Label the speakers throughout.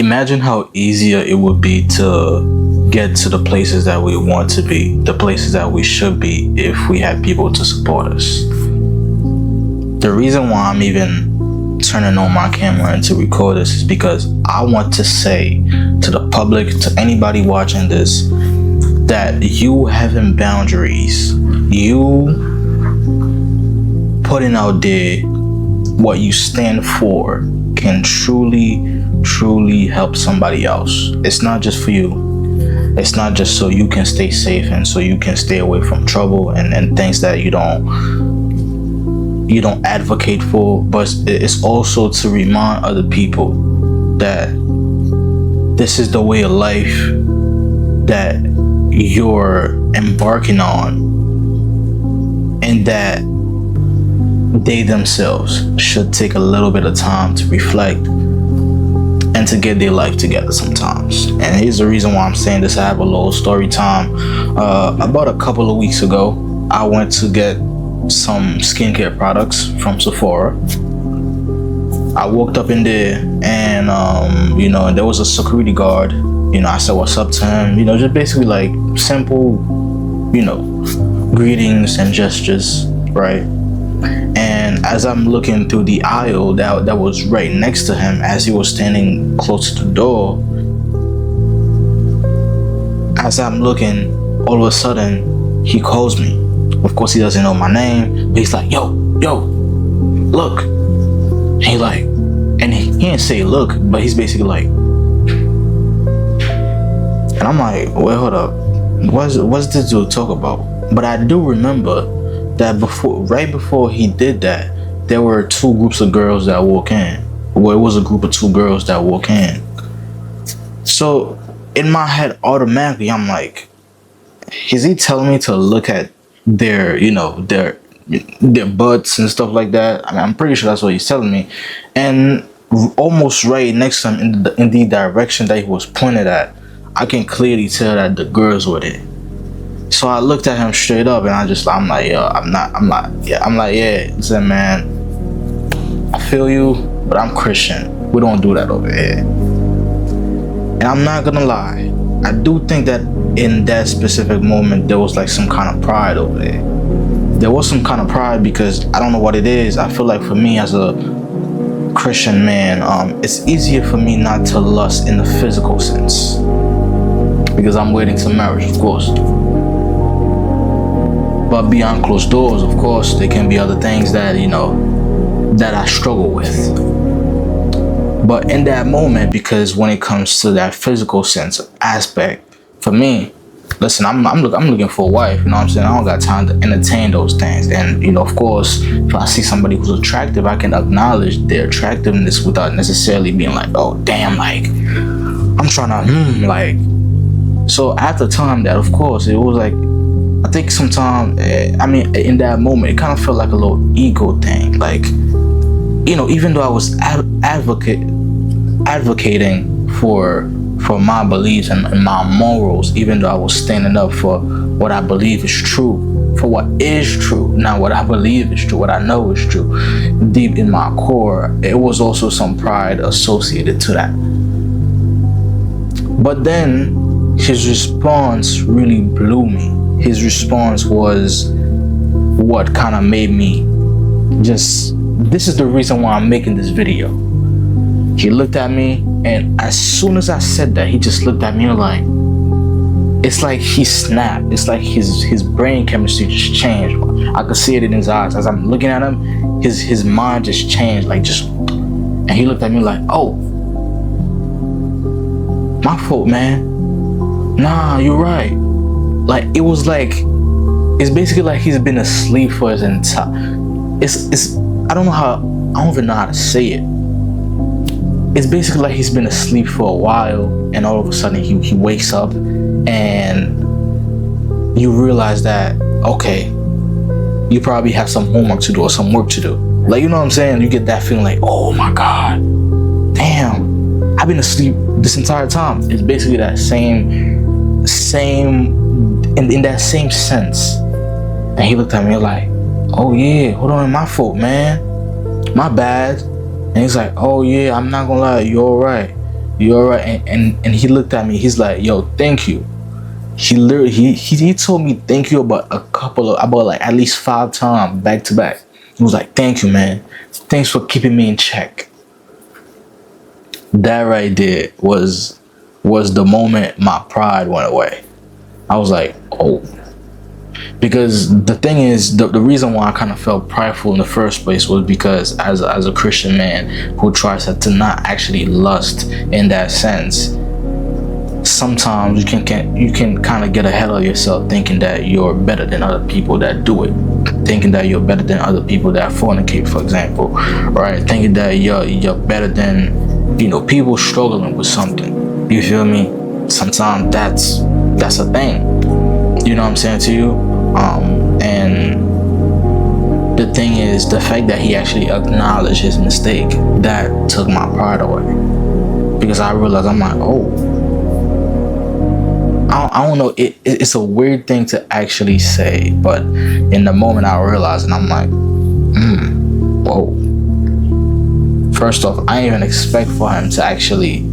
Speaker 1: Imagine how easier it would be to get to the places that we want to be, the places that we should be, if we had people to support us. The reason why I'm even turning on my camera and to record this is because I want to say to the public, to anybody watching this, that you having boundaries, you putting out there what you stand for can truly help somebody else. It's not just for you. It's not just so you can stay safe and so you can stay away from trouble and things that you don't advocate for, but it's also to remind other people that this is the way of life that you're embarking on, and that they themselves should take a little bit of time to reflect and to get their life together sometimes. And here's the reason why I'm saying this. I have a little story time. About a couple of weeks ago, I went to get some skincare products from Sephora. I walked up in there and and there was a security guard. I said what's up to him, just basically like simple, greetings and gestures, right? And as I'm looking through the aisle that was right next to him, as he was standing close to the door, as I'm looking, all of a sudden he calls me. Of course he doesn't know my name, but he's like, yo, look. And he like, and he didn't say look, but he's basically like, and I'm like, wait, hold up, what's this dude talk about? But I do remember that right before he did that, there were two groups of girls that walk in. Well, it was a group of two girls that walk in. So in my head, automatically, I'm like, is he telling me to look at their butts and stuff like that? I mean, I'm pretty sure that's what he's telling me. And almost right next to him, in the direction that he was pointed at, I can clearly tell that the girls were there. So I looked at him straight up, and I'm like, yeah, listen, man, I feel you, but I'm Christian. We don't do that over here. And I'm not gonna lie, I do think that in that specific moment, there was like some kind of pride over there. There was some kind of pride because I don't know what it is. I feel like for me as a Christian man, it's easier for me not to lust in the physical sense because I'm waiting to marriage, of course. But beyond closed doors, of course, there can be other things that, that I struggle with. But in that moment, because when it comes to that physical sense aspect, for me, listen, I'm looking for a wife, you know what I'm saying? I don't got time to entertain those things. And, of course, if I see somebody who's attractive, I can acknowledge their attractiveness without necessarily being like, oh, damn, like, I'm trying to, like. So after time that, of course, it was like, I think sometimes, in that moment, it kind of felt like a little ego thing. Like, even though I was advocating for my beliefs and my morals, even though I was standing up for what I believe is true, for what is true, not what I believe is true, what I know is true, deep in my core, it was also some pride associated to that. But then his response really blew me. His response was what kind of made me this is the reason why I'm making this video. He looked at me, and as soon as I said that, he just looked at me and like, it's like he snapped. It's like his brain chemistry just changed. I could see it in his eyes. As I'm looking at him, his mind just changed, and he looked at me like, oh, my fault, man. Nah, you're right. Like, it was like, it's basically like he's been asleep for his entire, I don't even know how to say it. It's basically like he's been asleep for a while, and all of a sudden he wakes up, and you realize that, okay, you probably have some homework to do or some work to do. Like, you know what I'm saying? You get that feeling like, oh my God, damn, I've been asleep this entire time. It's basically that same in that same sense. And he looked at me like, oh yeah, hold on, my fault, man, my bad. And he's like, oh yeah, I'm not gonna lie, you're all right. You're right. And he looked at me. He's like, yo, thank you. He literally he told me thank you about like at least 5 times back to back. He was like, thank you, man. Thanks for keeping me in check. That right there was the moment my pride went away. I was like, oh. Because the thing is, the reason why I kind of felt prideful in the first place was because as a Christian man who tries to not actually lust in that sense, sometimes you can kind of get ahead of yourself, thinking that you're better than other people that do it, thinking that you're better than other people that fornicate, for example, right? Thinking that you're better than, people struggling with something. You feel me? Sometimes that's a thing. You know what I'm saying to you? And the thing is, the fact that he actually acknowledged his mistake, that took my pride away. Because I realized, I'm like, oh, I don't know. It's a weird thing to actually say, but in the moment I realized, and I'm like, whoa. First off, I didn't even expect for him to actually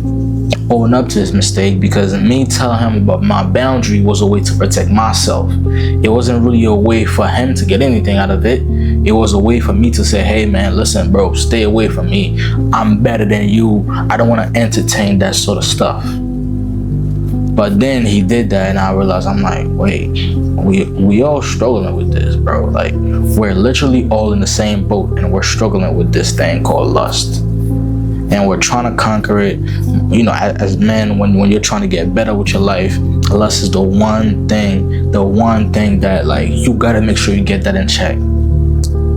Speaker 1: own up to his mistake, because me telling him about my boundary was a way to protect myself. It wasn't really a way for him to get anything out of it. It was a way for me to say, hey man, listen bro, stay away from me. I'm better than you. I don't want to entertain that sort of stuff. But then he did that, and I realized, I'm like, wait, we all struggling with this, bro. Like, we're literally all in the same boat, and we're struggling with this thing called lust. And we're trying to conquer it. As men, when you're trying to get better with your life, lust is the one thing that, like, you gotta make sure you get that in check.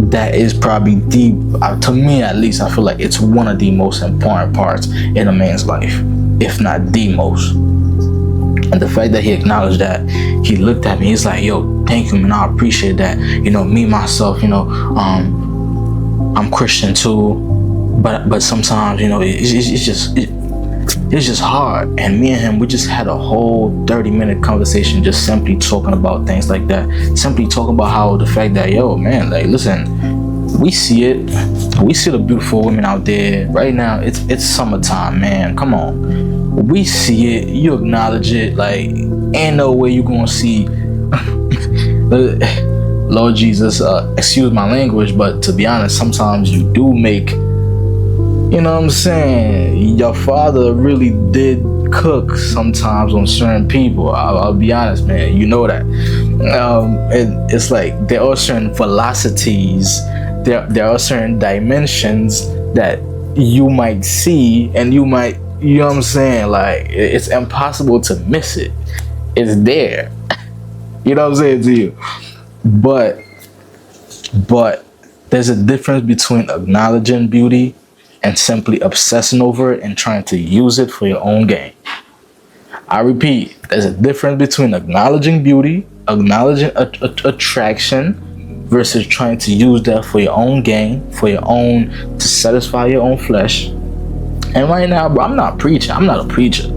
Speaker 1: That is probably to me at least, I feel like it's one of the most important parts in a man's life, if not the most. And the fact that he acknowledged that, he looked at me, he's like, yo, thank you, man, I appreciate that. Me, myself, I'm Christian too, but sometimes, it's just hard. And me and him, we just had a whole 30-minute conversation, just simply talking about things like that. Simply talking about how the fact that, yo, man, like, listen, we see it. We see the beautiful women out there right now. It's summertime, man. Come on. We see it. You acknowledge it. Like, ain't no way you gonna see Lord Jesus, excuse my language, but to be honest, sometimes you do make, you know what I'm saying, your father really did cook sometimes on certain people. I'll be honest, man, you know that. And it's like there are certain velocities, there are certain dimensions that you might see, and you know what I'm saying, like, it's impossible to miss it. It's there. You know what I'm saying to you? But there's a difference between acknowledging beauty and simply obsessing over it and trying to use it for your own gain. I repeat, there's a difference between acknowledging beauty, acknowledging attraction, versus trying to use that for your own gain, to satisfy your own flesh. And right now, bro, I'm not preaching. I'm not a preacher.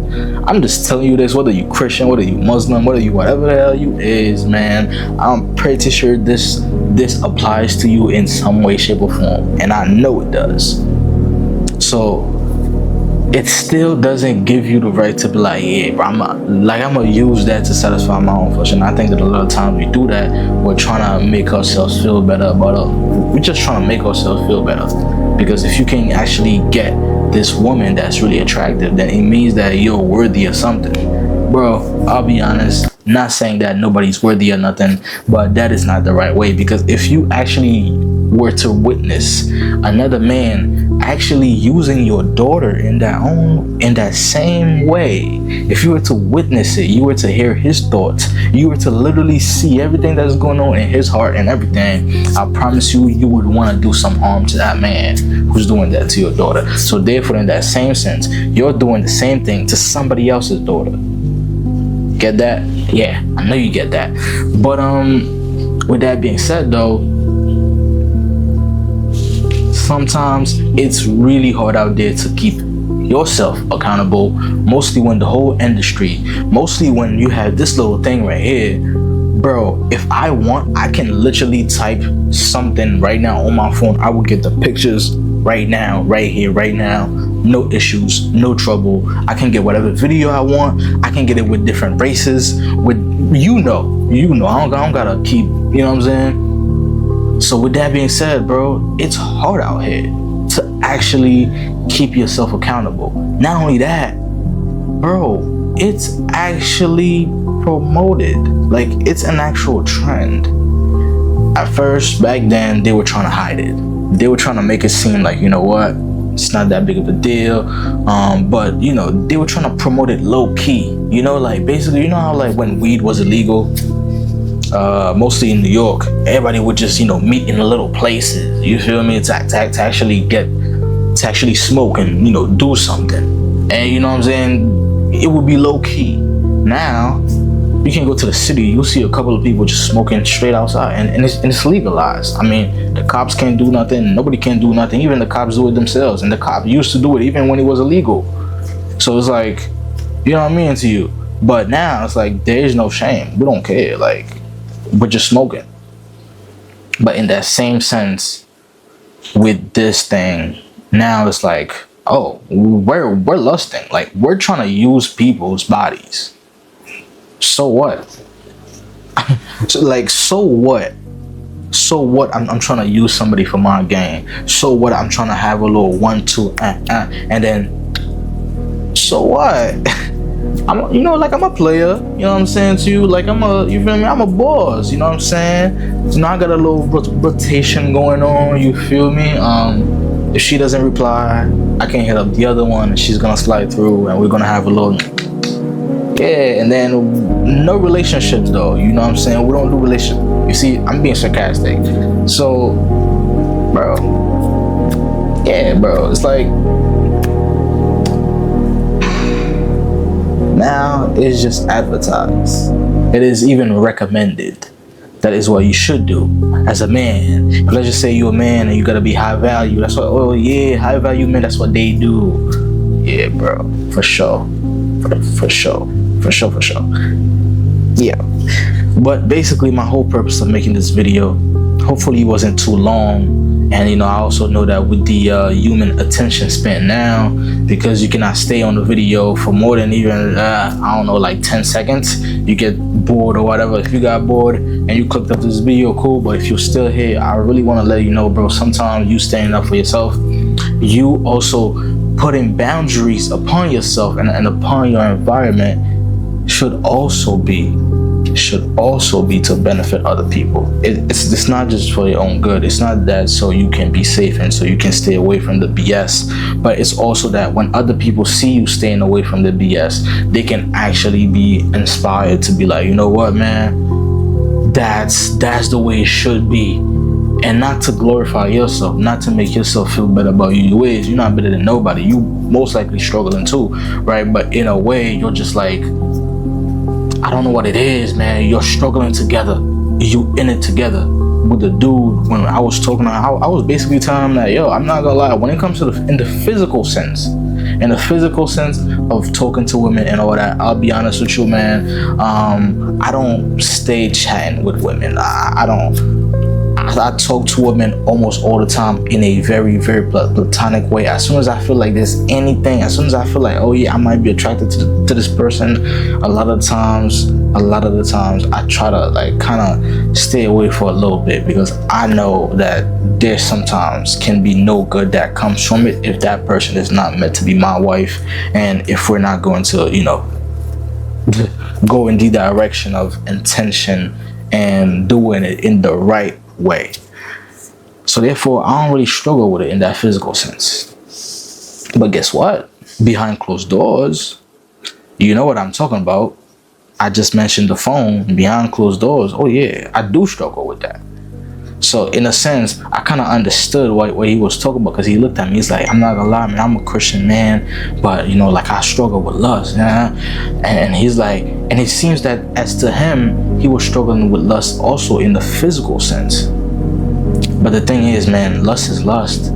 Speaker 1: I'm just telling you this, whether you Christian, whether you Muslim, whether you whatever the hell you is, man. I'm pretty sure this applies to you in some way, shape, or form. And I know it does. So it still doesn't give you the right to be like, yeah, bro, I'm gonna use that to satisfy my own flesh. And I think that a lot of times we do that, we're trying to make ourselves feel better we're just trying to make ourselves feel better. Because if you can actually get this woman that's really attractive, then it means that you're worthy of something. Bro, I'll be honest, not saying that nobody's worthy or nothing, but that is not the right way. Because if you actually were to witness another man actually using your daughter in that same way, if you were to witness it, you were to hear his thoughts, you were to literally see everything that's going on in his heart and everything, I promise you would want to do some harm to that man who's doing that to your daughter. So therefore, in that same sense, you're doing the same thing to somebody else's daughter. Get that? Yeah, I know you get that. But with that being said though, sometimes it's really hard out there to keep yourself accountable, mostly when the whole industry, mostly when you have this little thing right here. Bro, if I want, I can literally type something right now on my phone. I will get the pictures right now, right here, right now, no issues, no trouble. I can get whatever video I want. I can get it with different races, with you know. I don't gotta keep, you know what I'm saying? So with that being said, bro, it's hard out here to actually keep yourself accountable. Not only that, bro, it's actually promoted. Like, it's an actual trend. At first, back then, they were trying to hide it. They were trying to make it seem like, you know what, it's not that big of a deal. But, you know, they were trying to promote it low key. You know, like, basically, you know how, like, when weed was illegal, mostly in New York, everybody would just, you know, meet in little places. You feel me? To actually smoke and, you know, do something. And, you know what I'm saying? It would be low key. Now, you can go to the city, you'll see a couple of people just smoking straight outside, and it's legalized. I mean, the cops can't do nothing, nobody can do nothing, even the cops do it themselves, and the cops used to do it even when it was illegal. So it's like, you know what I mean to you? But now it's like, there is no shame, we don't care, like, we're just smoking. But in that same sense, with this thing, now it's like, oh, we're lusting, like, we're trying to use people's bodies. So what? So what? I'm trying to use somebody for my game. So what? I'm trying to have a little 1, 2, and then. So what? I'm, you know, like, I'm a player. You know what I'm saying to you? Like, you feel me? I'm a boss. You know what I'm saying? You know, I got a little rotation going on. You feel me? If she doesn't reply, I can hit up the other one, and she's gonna slide through, and we're gonna have a little. Yeah, and then no relationships though, you know what I'm saying? We don't do relationships. You see, I'm being sarcastic. So, bro, yeah, bro, it's like, now it's just advertised. It is even recommended. That is what you should do as a man. Let's just say you're a man and you gotta be high value. That's what, oh yeah, high value men, that's what they do. Yeah, bro, for sure. For sure. Yeah. But basically, my whole purpose of making this video, hopefully it wasn't too long. And, you know, I also know that with the human attention span now, because you cannot stay on the video for more than even, I don't know, like 10 seconds. You get bored or whatever. If you got bored and you clicked up this video, cool. But if you're still here, I really want to let you know, bro, sometimes you standing up for yourself, you also putting boundaries upon yourself and upon your environment should also be to benefit other people. It's not just for your own good. It's not that so you can be safe and so you can stay away from the BS, but it's also that when other people see you staying away from the BS, they can actually be inspired to be like, you know what, man, that's the way it should be. And not to glorify yourself, not to make yourself feel better about your ways. You're not better than nobody. You most likely struggling too, right? But in a way, you're just like, I don't know what it is, man. You're struggling together. You in it together. With the dude, when I was talking to him, I was basically telling him that, yo, I'm not gonna lie, when it comes to in the physical sense of talking to women and all that, I'll be honest with you, man. I don't stay chatting with women. I talk to women almost all the time in a very, very platonic way. As soon as I feel like there's anything, as soon as I feel like, oh yeah, I might be attracted to this person, a lot of the times I try to like kind of stay away for a little bit, because I know that there sometimes can be no good that comes from it if that person is not meant to be my wife, and if we're not going to, you know, go in the direction of intention and doing it in the right way. So therefore, I don't really struggle with it in that physical sense. But guess what? Behind closed doors, you know what I'm talking about. I just mentioned the phone. Behind closed doors, oh yeah, I do struggle with that. So in a sense, I kind of understood what he was talking about, because he looked at me, he's like, I'm not gonna lie, man, I'm a Christian man, but you know, like, I struggle with lust, yeah? And he's like, and it seems that as to him, he was struggling with lust also in the physical sense. But the thing is, man, lust is lust.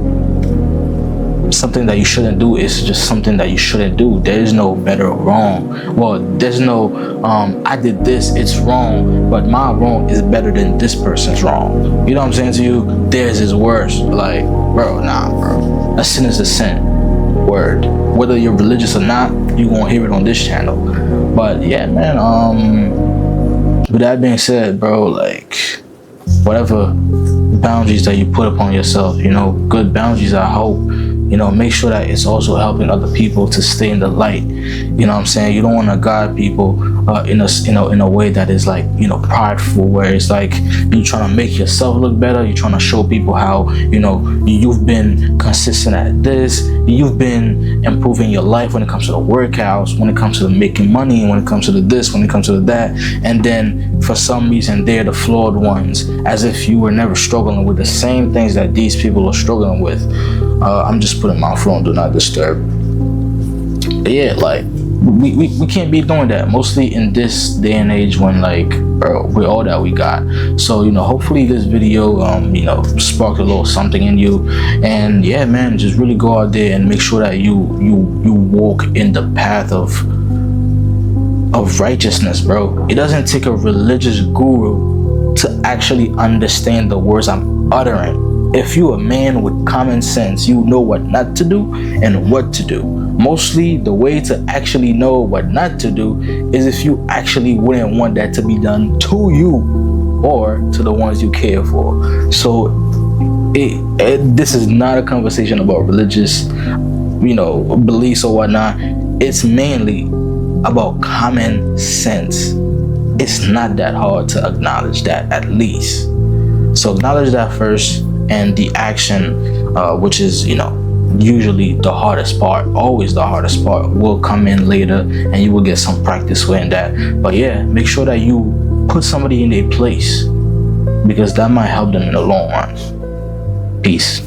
Speaker 1: Something that you shouldn't do is just something that you shouldn't do. There is no better or wrong. Well, there's no I did this, it's wrong, but my wrong is better than this person's wrong. You know what I'm saying to you? Theirs is worse. Like, bro, nah, bro. A sin is a sin. word. Whether you're religious or not, you're gonna hear it on this channel. But yeah, man, with that being said, bro, like, whatever boundaries that you put upon yourself, good boundaries, I hope, make sure that it's also helping other people to stay in the light. You know what I'm saying? You don't want to guide people in a way that is like, prideful, where it's like you trying to make yourself look better. You're trying to show people how, you've been consistent at this. You've been improving your life when it comes to the workouts, when it comes to making money, when it comes to the this, when it comes to the that. And then for some reason, they're the flawed ones, as if you were never struggling with the same things that these people are struggling with. I'm just putting my phone do not disturb. But yeah, like, we can't be doing that, mostly in this day and age when, like, bro, we're all that we got. So, hopefully this video sparked a little something in you. And yeah, man, just really go out there and make sure that you walk in the path of righteousness, bro. It doesn't take a religious guru to actually understand the words I'm uttering. If you're a man with common sense, you know what not to do and what to do. Mostly the way to actually know what not to do is if you actually wouldn't want that to be done to you or to the ones you care for. So this is not a conversation about religious, beliefs or whatnot. It's mainly about common sense. It's not that hard to acknowledge that, at least. So acknowledge that first. And the action, which is, usually the hardest part, always the hardest part, will come in later, and you will get some practice with that. But yeah, make sure that you put somebody in their place, because that might help them in the long run. Peace.